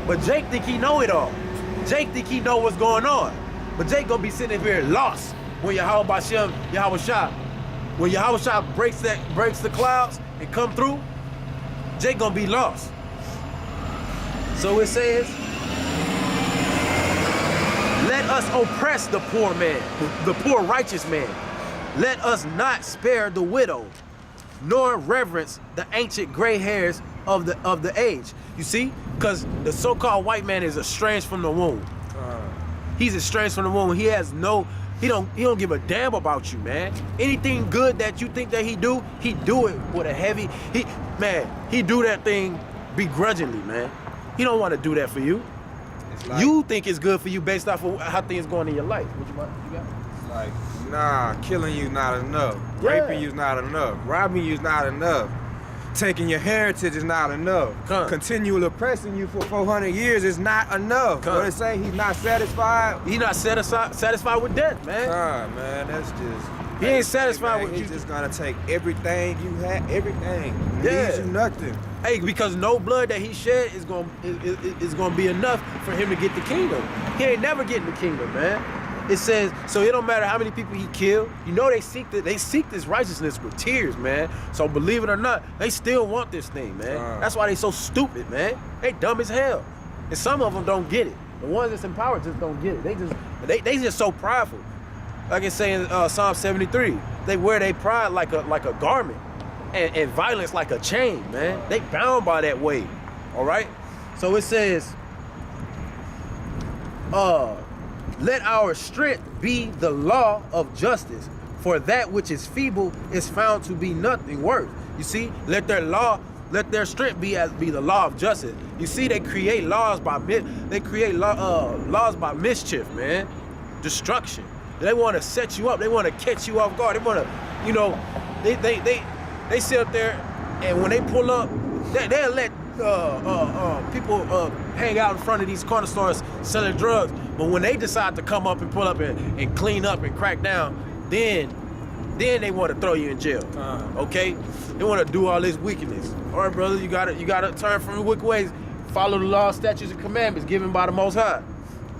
But Jake think he know it all. Jake think he know what's going on. But Jake gonna be sitting here lost when Yahweh Shah, when Yahweh Shah breaks the clouds and come through, Jake gonna be lost. So it says, let us oppress the poor man, the poor righteous man. Let us not spare the widow, nor reverence the ancient gray hairs of the age. You see? Because the so-called white man is estranged from the womb. He's estranged from the womb. He has no, he don't give a damn about you, man. Anything good that you think that he do it with a heavy, he do that thing begrudgingly, man. He don't want to do that for you. Like, you think it's good for you based off of how things going in your life. What you got? It's like, nah, killing you not enough. Yeah. Raping you's not enough. Robbing you's not enough. Taking your heritage is not enough. Continually oppressing you for 400 years is not enough. What they say, he's not satisfied? He's not satisfied with death, man. Man, that's just... He ain't satisfied with you. He's just gonna take everything you have, everything. Leaves you nothing. Hey, because no blood that he shed is gonna be enough for him to get the kingdom. He ain't never getting the kingdom, man. It says, so it don't matter how many people he killed. You know they seek this righteousness with tears, man. So believe it or not, they still want this thing, man. That's why they so stupid, man. They dumb as hell. And some of them don't get it. The ones that's in power just don't get it. They just so prideful. Like it's saying Psalm 73, they wear their pride like a garment, and violence like a chain, man. They bound by that weight. All right. So it says, let our strength be the law of justice, for that which is feeble is found to be nothing worth. You see, let their strength be the law of justice. You see, they create laws by laws by mischief, man, destruction. They want to set you up. They want to catch you off guard. They want to, you know, they sit up there, and when they pull up, they'll let people hang out in front of these corner stores selling drugs. But when they decide to come up and pull up and clean up and crack down, then they want to throw you in jail. Okay? They want to do all this wickedness. All right, brother, you gotta turn from your wicked ways, follow the law, statutes, and commandments given by the Most High.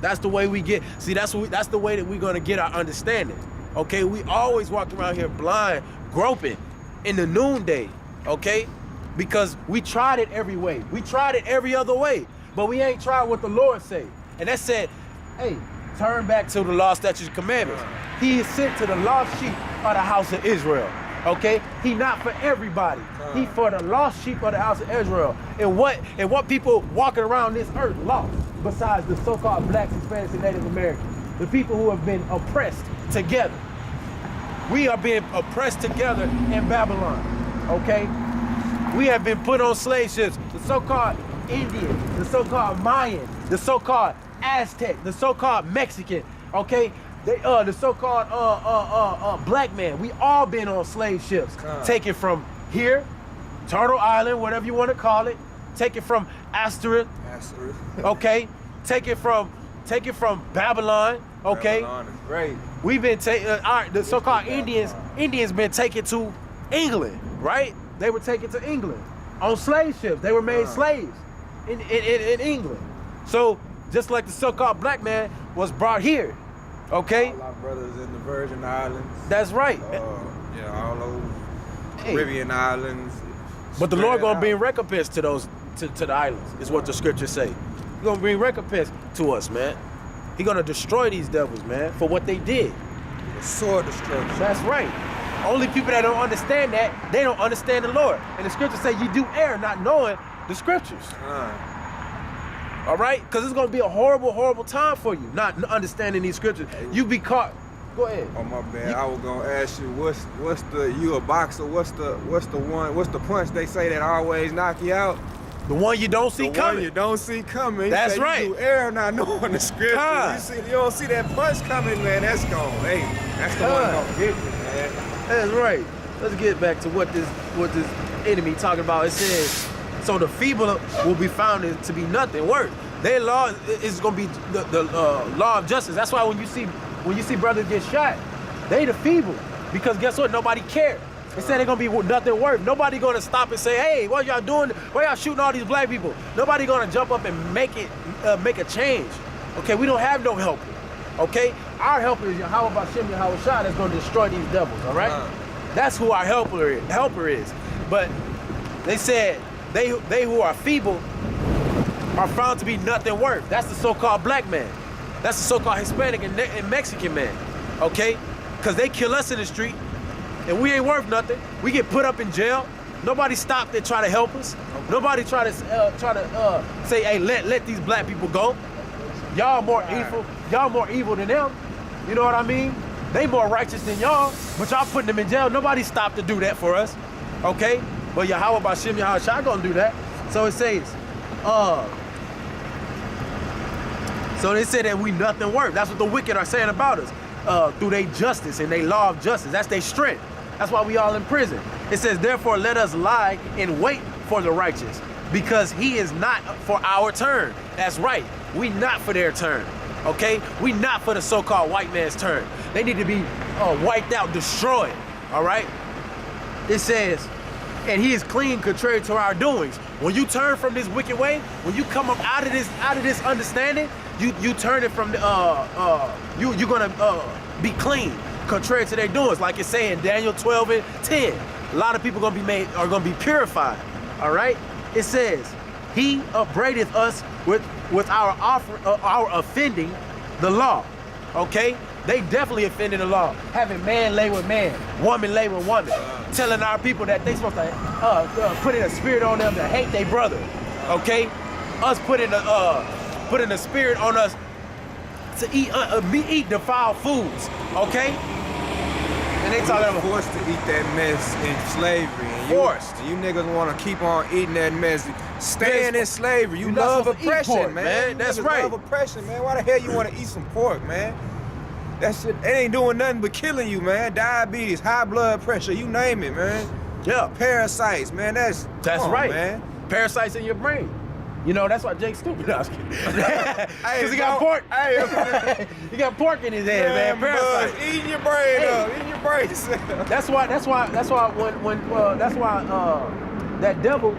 That's the way we get. See, that's the way that we're gonna get our understanding. Okay? We always walk around here blind, groping in the noonday. Okay? Because we tried it every way. We tried it every other way, but we ain't tried what the Lord say. And that said, hey, turn back to the law, statutes, and commandments. He is sent to the lost sheep of the house of Israel. Okay? He not for everybody. He for the lost sheep of the house of Israel. And what people walking around this earth lost, besides the so-called blacks, Hispanics, and Native Americans, the people who have been oppressed together. We are being oppressed together in Babylon. Okay? We have been put on slave ships. The so-called Indian, the so-called Mayan, the so-called Aztec, the so-called Mexican, okay? The so-called black man. We all been on slave ships. Taken from here, Turtle Island, whatever you want to call it. Take it from Asterisk. Okay? Take it from Babylon. Okay? Babylon is great. We've been the so-called Indians been taken to England, right? They were taken to England on slave ships. They were made slaves in England. So just like the so-called black man was brought here, okay? All our brothers in the Virgin Islands. That's right. All those Caribbean islands. But the Lord gonna bring recompense to those to the islands, is what the scriptures say. He's gonna bring recompense to us, man. He's gonna destroy these devils, man, for what they did. Sword destruction. That's right. Only people that don't understand that, they don't understand the Lord. And the scriptures say you do err not knowing the scriptures. All right? Because it's going to be a horrible, horrible time for you, not understanding these scriptures. You be caught. Go ahead. Oh, my bad. I was going to ask you, you a boxer, what's the punch they say that always knock you out? The one you don't see coming. The one you don't see coming. That's right. You do err not knowing the scriptures. You don't see that punch coming, man. That's gone. Hey, that's the one going to get you, man. That's right. Let's get back to what this enemy talking about. It says, so the feeble will be found to be nothing worth. Their law is going to be the law of justice. That's why when you see brothers get shot, they the feeble. Because guess what? Nobody cares. They said they're gonna be nothing worth. Nobody gonna stop and say, hey, what y'all doing? Why y'all shooting all these black people? Nobody gonna jump up and make a change. Okay, we don't have no helper. Okay, our helper is Yahweh Bashem Yahweh Shah that's gonna destroy these devils. All right, that's who our helper is. But they said they who are feeble are found to be nothing worth. That's the so-called black man. That's the so-called Hispanic and Mexican man. Okay, because they kill us in the street. And we ain't worth nothing. We get put up in jail. Nobody stopped and try to help us. Nobody try to say, hey, let these black people go. Y'all more evil. Y'all more evil than them. You know what I mean? They more righteous than y'all, but y'all putting them in jail. Nobody stopped to do that for us. Okay? But Yahweh Bashem Yahweh Shah gonna do that. So it says, so they say that we nothing worth. That's what the wicked are saying about us. Through their justice and their law of justice. That's their strength. That's why we all in prison. It says, therefore, let us lie and wait for the righteous, because he is not for our turn. That's right. We not for their turn. Okay? We not for the so-called white man's turn. They need to be wiped out, destroyed. All right? It says, and he is clean contrary to our doings. When you turn from this wicked way, when you come up out of this understanding, you turn it from you're gonna be clean contrary to their doings, like it's saying Daniel 12:10. A lot of people are gonna be purified. All right. It says he upbraideth us with our offending the law. Okay. They definitely offended the law, having man lay with man, woman lay with woman, telling our people that they supposed to put in a spirit on them to hate their brother. Okay. Us putting a spirit on us to eat defiled foods, okay? And they talking about forced to eat that mess in slavery. And forced. You niggas want to keep on eating that mess, staying in slavery. You love oppression, pork, man. That's you right. Love oppression, man. Why the hell you want to eat some pork, man? That shit, it ain't doing nothing but killing you, man. Diabetes, high blood pressure, you name it, man. Yeah. Parasites, man. That's right, man. Parasites in your brain. You know, that's why Jake's stupid. Because he got pork. Hey, he got pork in his head, man. Parasites. Eating your brain up. Eating your brain. That's why that devil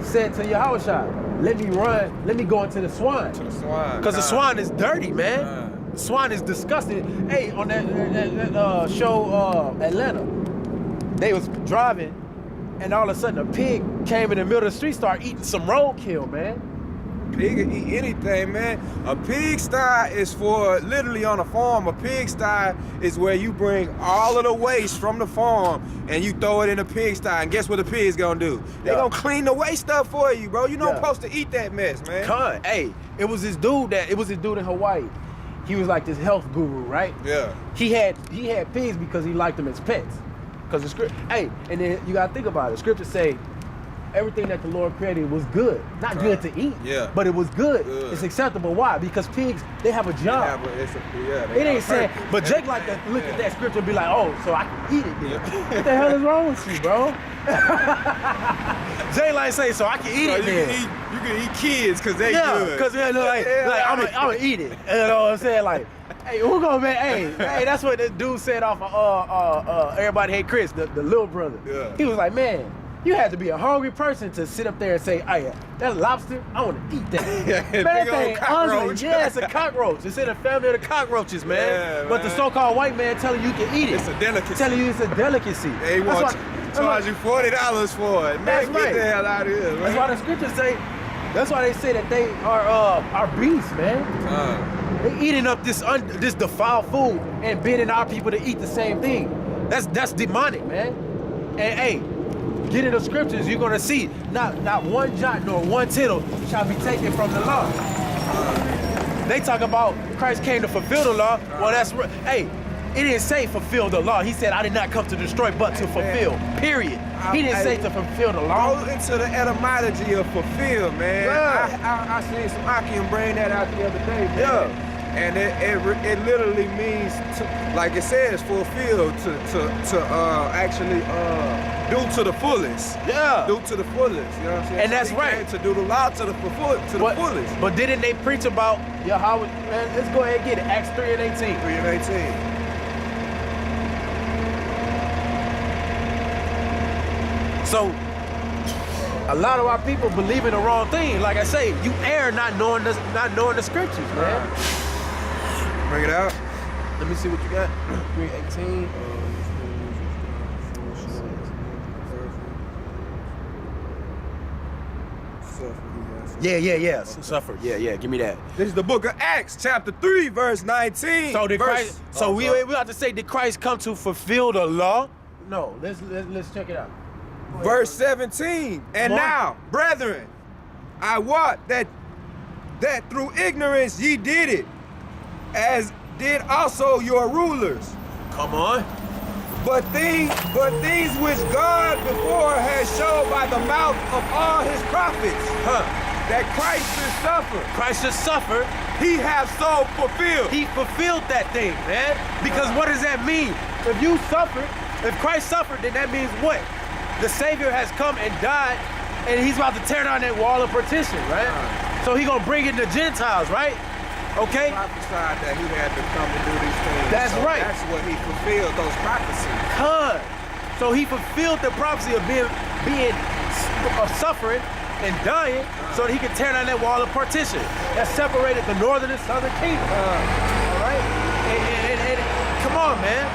said to Yahushua, let me run, let me go into the swine. To the swine. Because the swine is dirty, man. The swine is disgusting. Hey, on that show Atlanta, they was driving, and all of a sudden a pig came in the middle of the street, started eating some roadkill, man. Pig can eat anything, man. A pigsty is for literally on a farm. A pigsty is where you bring all of the waste from the farm and you throw it in a pigsty. And guess what the pig's gonna do? They gonna clean the waste up for you, bro. You're not supposed to eat that mess, man. Hey, it was this dude in Hawaii. He was like this health guru, right? Yeah. He had pigs because he liked them as pets. Because the script, and then you gotta think about it. The scriptures say everything that the Lord created was good. Not good to eat, but it was good. It's acceptable. Why? Because pigs, they have a job. It ain't saying, but Jake like to look at that scripture and be like, oh, so I can eat it then. What the hell is wrong with you, bro? Jay like say, so I can eat it then. You can eat kids because they good. Because I'm gonna eat it. You know what I'm saying? Like, hey, who gonna make? Hey, that's what this dude said off of Everybody Hate Chris, the little brother. Yeah. He was like, man, you had to be a hungry person to sit up there and say, hey, that lobster, I want to eat that. Man, that thing ugly. Yeah, it's a cockroach. It's in a family of the cockroaches, man. Yeah, but the so-called white man telling you can eat it. It's a delicacy. Telling you it's a delicacy. They want to charge you $40 for it. Man, that's get the hell out of here, man. That's why the scriptures say, that's why they say that they are beasts, man. They eating up this defiled food and bidding our people to eat the same thing. That's demonic, man. And hey, get in the scriptures, you're gonna see not one jot nor one tittle shall be taken from the law. They talk about Christ came to fulfill the law. Well, that's hey, it didn't say fulfill the law. He said, I did not come to destroy, but to fulfill. Period. He didn't say to fulfill the law. Go into the etymology of fulfill, man. Yeah. I seen some Aki bring that out the other day, man. Yeah. And it literally means to, like it says, fulfill, to actually do to the fullest. Yeah. Do to the fullest. You know what I'm saying? And that's right. To do the law to the fullest. But didn't they preach about Yahweh? Man, let's go ahead and get it. Acts 3:18. 3:18. So a lot of our people believe in the wrong thing. Like I say, you err not knowing the scriptures, man. Bring it out. Let me see what you got. 3:18. Yeah. Suffer. Yeah. Give me that. This is the book of Acts, chapter 3, verse 19. So did Christ? So we have to say, did Christ come to fulfill the law? No. Let's check it out. Verse 17. And now, brethren, I wot that through ignorance ye did it, as did also your rulers. Come on. But things which God before has showed by the mouth of all his prophets, that Christ should suffer. Christ should suffer. He has so fulfilled. He fulfilled that thing, man. Because what does that mean? If you suffered, if Christ suffered, then that means what? The Savior has come and died, and he's about to tear down that wall of partition, right? So he gonna bring in the Gentiles, right? Okay? He prophesied that he had to come and do these things. That's right. That's what he fulfilled, those prophecies. So he fulfilled the prophecy of of suffering and dying, so that he could tear down that wall of partition that separated the northern and southern kingdom. All right? And come on, man.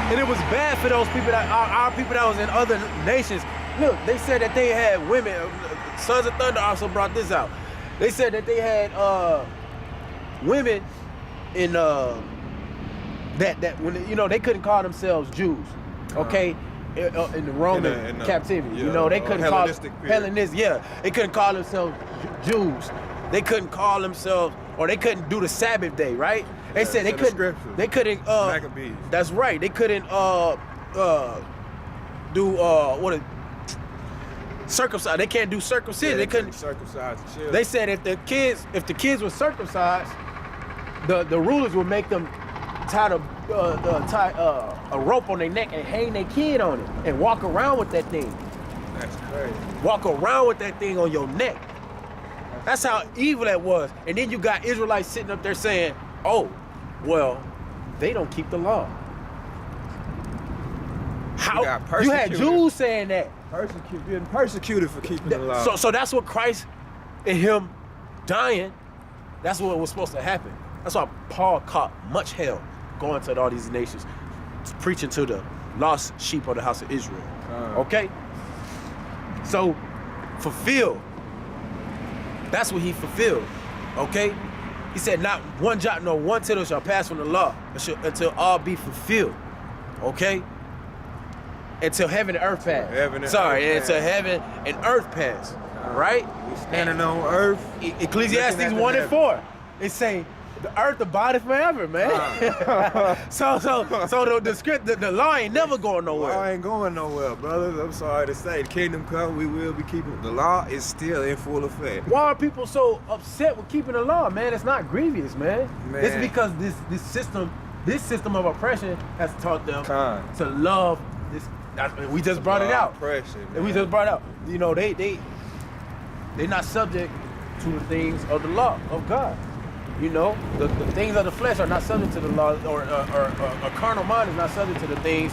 And it was bad for those people our people that was in other nations. Look, they said that they had women. Sons of Thunder also brought this out. They said that they had women in that when they couldn't call themselves Jews, okay, in the Roman captivity. They couldn't call Hellenists. Yeah, they couldn't call themselves Jews. They couldn't call themselves, or they couldn't do the Sabbath day, right? They said they couldn't. They couldn't. Maccabees. That's right. They couldn't do circumcised. They can't do circumcision. Yeah, they couldn't circumcise the children. They said if the kids were circumcised, the rulers would make them tie a rope on their neck and hang their kid on it and walk around with that thing. That's crazy. Walk around with that thing on your neck. That's how evil that was. And then you got Israelites sitting up there saying, "Oh, well, they don't keep the law." How you had Jews saying that? Being persecuted for keeping the law. So that's what Christ and him dying, that's what was supposed to happen. That's why Paul caught much hell going to all these nations, preaching to the lost sheep of the house of Israel. Okay? So, fulfill. That's what he fulfilled. Okay? He said, not one jot nor one tittle shall pass from the law until all be fulfilled. Okay? Until heaven and earth pass. Until heaven and earth pass. Right? We standing on earth. Ecclesiastes 1 and 4. It say, the earth abideth forever, man. So the law ain't never going nowhere. The law ain't going nowhere, brothers. I'm sorry to say. The kingdom come, we will be keeping. The law is still in full effect. Why are people so upset with keeping the law, man? It's not grievous, man. It's because this system of oppression has taught them to love this. We just brought it out. Oppression, and we just brought it out. They're not subject to the things of the law of God. The things of the flesh are not subject to the law, or a carnal mind is not subject to the things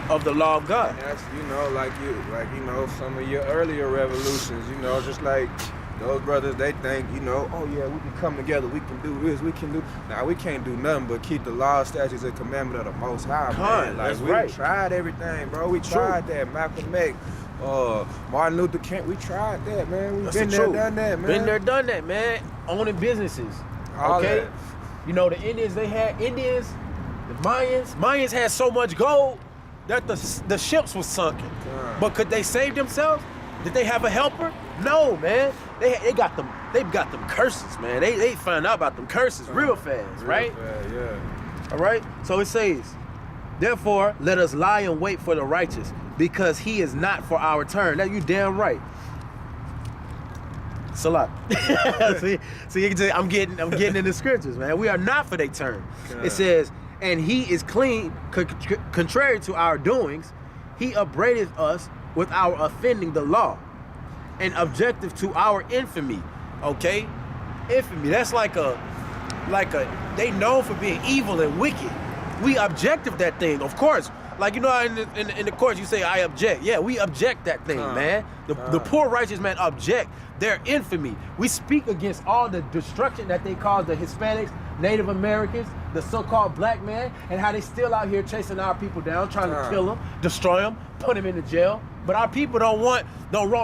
of the law of God. And that's some of your earlier revolutions. Just like those brothers, they think oh yeah, we can come together, we can do this, we can do. Now we can't do nothing but keep the law, statutes, and commandment of the Most High. Man. That's we right. tried everything, bro. We tried that. Malcolm X. Martin Luther King, we tried that, man. We've been there, done that, man. Been there, done that, man. Owning businesses. Okay? The Indians, the Mayans had so much gold that the ships was sunken. But could they save themselves? Did they have a helper? No, man. They got them curses, man. They find out about them curses real fast, right? Fast, yeah. All right? So it says, therefore, let us lie and wait for the righteous, because he is not for our turn. Now you damn right. Salat. See, I'm getting in the scriptures, man. We are not for their turn. Okay. It says, and he is clean, contrary to our doings. He upbraideth us with our offending the law, and objective to our infamy. Okay, infamy. That's like a. They known for being evil and wicked. We objective that thing. Of course, Like, you know how in the courts you say, I object. Yeah, we object that thing, man. The poor righteous man object their infamy. We speak against all the destruction that they cause the Hispanics, Native Americans, the so-called black man, and how they still out here chasing our people down, trying to kill them, destroy them, put them into jail. But our people don't want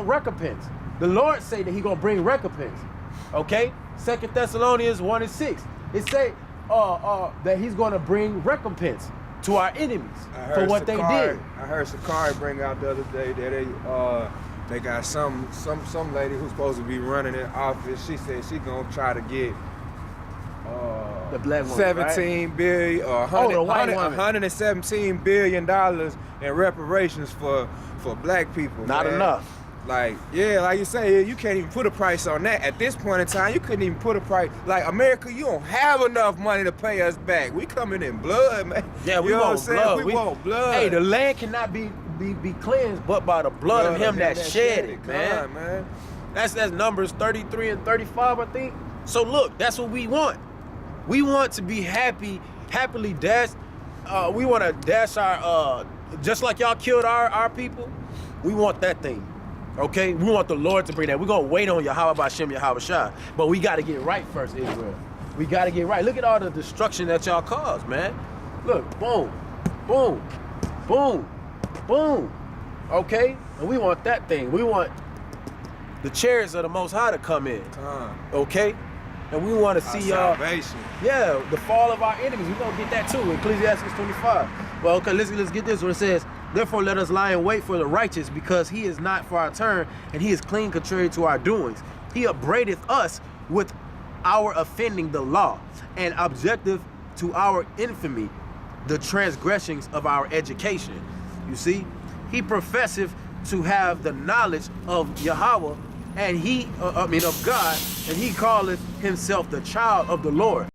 recompense. The Lord say that he gonna bring recompense. Okay? 2 Thessalonians 1:6. It say that he's gonna bring recompense to our enemies for what they did. I heard Sakari bring out the other day that they got some lady who's supposed to be running in office. She said she gonna try to get the black woman, 17 right? billion or 117 billion dollars in reparations for black people. Not enough. Like, yeah, like you say, you can't even put a price on that. At this point in time, you couldn't even put a price. Like, America, you don't have enough money to pay us back. We coming in blood, man. Yeah, we want blood. We want blood. Hey, the land cannot be cleansed but by the blood of him that shed it, man. That's Numbers 33 and 35, I think. So look, that's what we want. We want to be happily dash. We want to dash our, just like y'all killed our people, we want that thing. Okay, we want the Lord to bring that. We're gonna wait on Yahweh B'Shem Yahweh Shah, but we got to get right first, Israel. We got to get right. Look at all the destruction that y'all caused, man. Look, boom, boom, boom, boom. Okay, and we want that thing. We want the chariots of the Most High to come in. Okay, and we want to see y'all. Yeah, the fall of our enemies. We're gonna get that too. Ecclesiastes 25. Well, okay, let's get this. What it says. Therefore, let us lie in wait for the righteous, because he is not for our turn, and he is clean contrary to our doings. He upbraideth us with our offending the law, and objective to our infamy, the transgressions of our education. You see, he professeth to have the knowledge of Yahweh, and of God, and he calleth himself the child of the Lord.